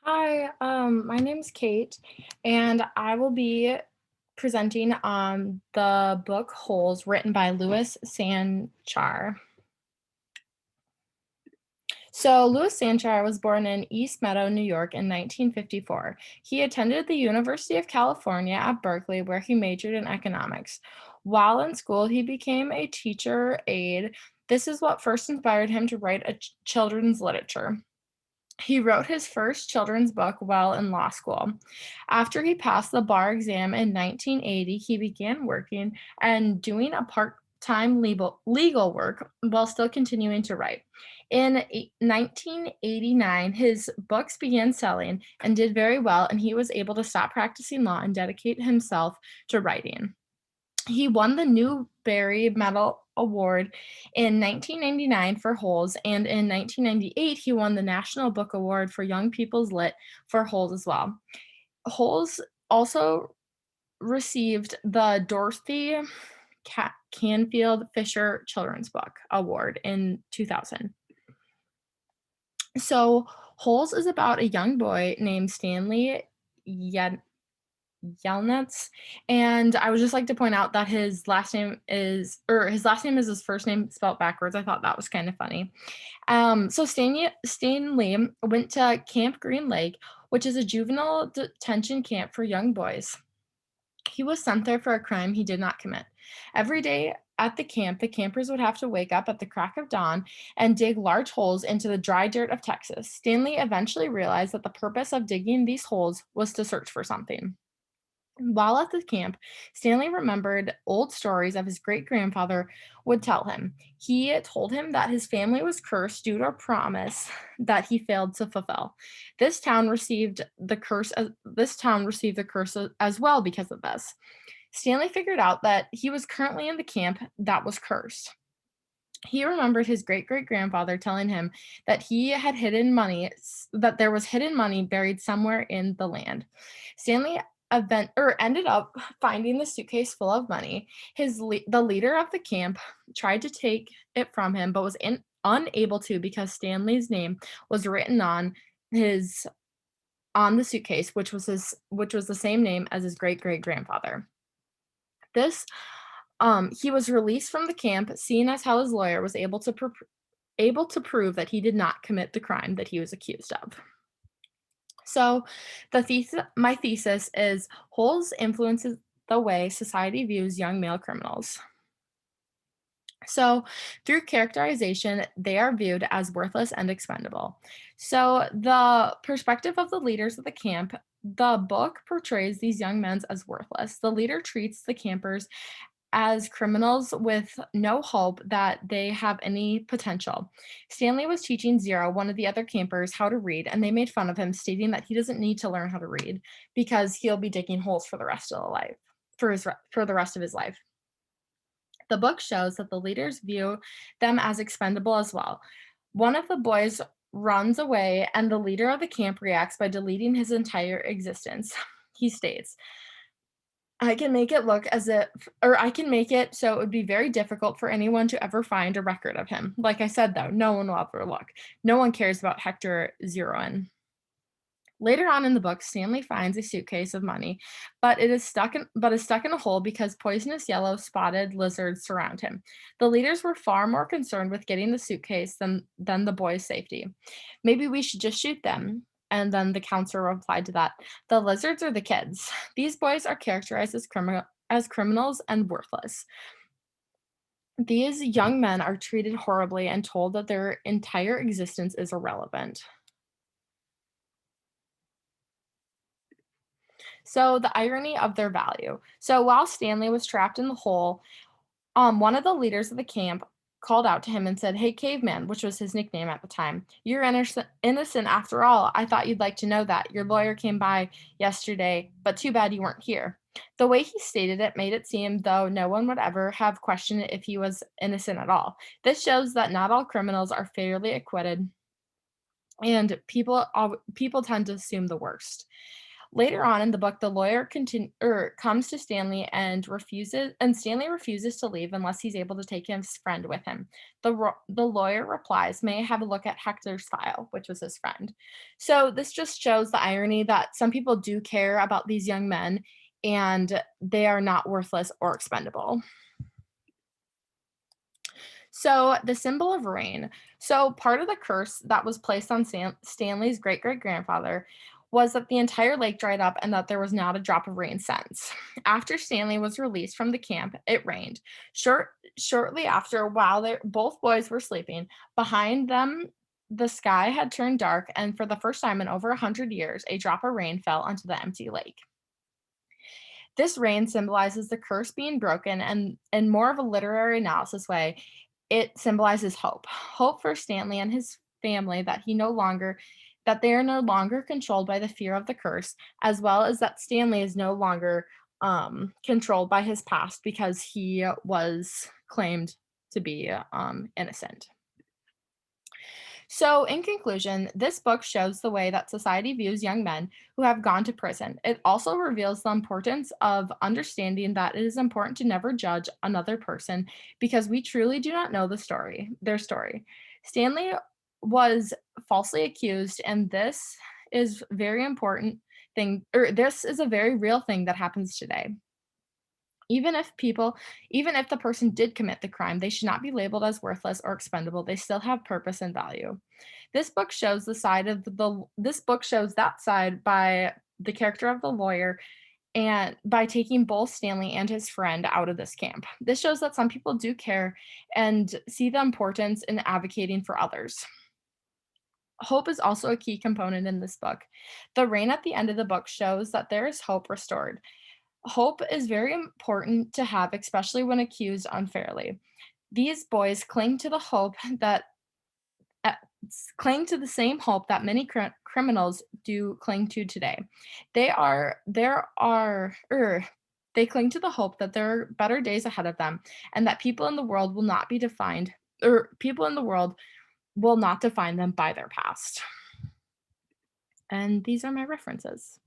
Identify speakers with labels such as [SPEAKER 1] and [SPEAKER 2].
[SPEAKER 1] Hi, my name's Kate, and I will be presenting on the book Holes, written by Louis Sanchar. So, Louis Sanchar was born in East Meadow, New York in 1954. He attended the University of California at Berkeley, where he majored in economics. While in school, he became a teacher aide. This is what first inspired him to write a children's literature. He wrote his first children's book while in law school. After he passed the bar exam in 1980, he began working and doing a part-time legal work while still continuing to write. In 1989, his books began selling and did very well, and he was able to stop practicing law and dedicate himself to writing. He won the Newbery Medal Award in 1999 for Holes, and in 1998, he won the National Book Award for Young People's Lit for Holes as well. Holes also received the Dorothy Canfield Fisher Children's Book Award in 2000. So, Holes is about a young boy named Stanley Yen- Yelnats, and I would just like to point out that his last name is his first name spelled backwards. I thought that was kind of funny. So Stanley went to Camp Green Lake, which is a juvenile detention camp for young boys. He was sent there for a crime he did not commit. Every day at the camp, the campers would have to wake up at the crack of dawn and dig large holes into the dry dirt of Texas. Stanley eventually realized that the purpose of digging these holes was to search for something. While at the camp, Stanley remembered old stories of his great grandfather would tell him. He told him that his family was cursed due to a promise that he failed to fulfill. This town received the curse as well because of this. Stanley figured out that he was currently in the camp that was cursed. He remembered his great great grandfather telling him that that there was hidden money buried somewhere in the land. Stanley ended up finding the suitcase full of money. The leader of the camp tried to take it from him, but was unable to because Stanley's name was written his on the suitcase, which was the same name as his great great grandfather. This he was released from the camp, seeing as how his lawyer was able to prove that he did not commit the crime that he was accused of. So, my thesis is Holes influences the way society views young male criminals. So, through characterization, they are viewed as worthless and expendable. So, the perspective of the leaders of the camp, the book portrays these young men as worthless. The leader treats the campers as criminals with no hope that they have any potential. Stanley was teaching Zero, one of the other campers, how to read, and they made fun of him, stating that he doesn't need to learn how to read because he'll be digging holes for the rest of the life for the rest of his life. The book shows that the leaders view them as expendable as well. One of the boys runs away, and the leader of the camp reacts by deleting his entire existence. He states, I can make it look as if, or I can make it so it would be very difficult for anyone to ever find a record of him. Like I said, though, no one will ever look. No one cares about Hector Zeroin. Later on in the book, Stanley finds a suitcase of money, but is stuck in a hole because poisonous yellow spotted lizards surround him. The leaders were far more concerned with getting the suitcase than the boy's safety. Maybe we should just shoot them. And then the counselor replied to that. The lizards are the kids. These boys are characterized as criminals and worthless. These young men are treated horribly and told that their entire existence is irrelevant. So the irony of their value. So while Stanley was trapped in the hole, one of the leaders of the camp called out to him and said, "Hey, caveman," which was his nickname at the time. "You're innocent after all. I thought you'd like to know that. Your lawyer came by yesterday, but too bad you weren't here." The way he stated it made it seem though no one would ever have questioned if he was innocent at all. This shows that not all criminals are fairly acquitted, and people tend to assume the worst. Later on in the book, the lawyer comes to Stanley refuses to leave unless he's able to take his friend with him. The lawyer replies, "May I have a look at Hector's file," which was his friend. So this just shows the irony that some people do care about these young men and they are not worthless or expendable. So, the symbol of rain. So, part of the curse that was placed on Stanley's great great grandfather was that the entire lake dried up and that there was not a drop of rain since. After Stanley was released from the camp, it rained. Shortly after, while both boys were sleeping, behind them, the sky had turned dark, and for the first time in over 100 years, a drop of rain fell onto the empty lake. This rain symbolizes the curse being broken, and in more of a literary analysis way, it symbolizes hope. Hope for Stanley and his family that they are no longer controlled by the fear of the curse, as well as that Stanley is no longer controlled by his past because he was claimed to be innocent. So, in conclusion, this book shows the way that society views young men who have gone to prison. It also reveals the importance of understanding that it is important to never judge another person because we truly do not know their story. Stanley was falsely accused, and this is very important thing, or this is a very real thing that happens today. Even if people Even if the person did commit the crime, they should not be labeled as worthless or expendable. They still have purpose and value. This book shows that side by the character of the lawyer and by taking both Stanley and his friend out of this camp. This shows that some people do care and see the importance in advocating for others. Hope is also a key component in this book. The rain at the end of the book shows that there is hope restored. Hope is very important to have, especially when accused unfairly. These boys uh, cling to the same hope that many criminals do cling to today. They are there are They cling to the hope that there are better days ahead of them and that people in the world will not define them by their past. And these are my references.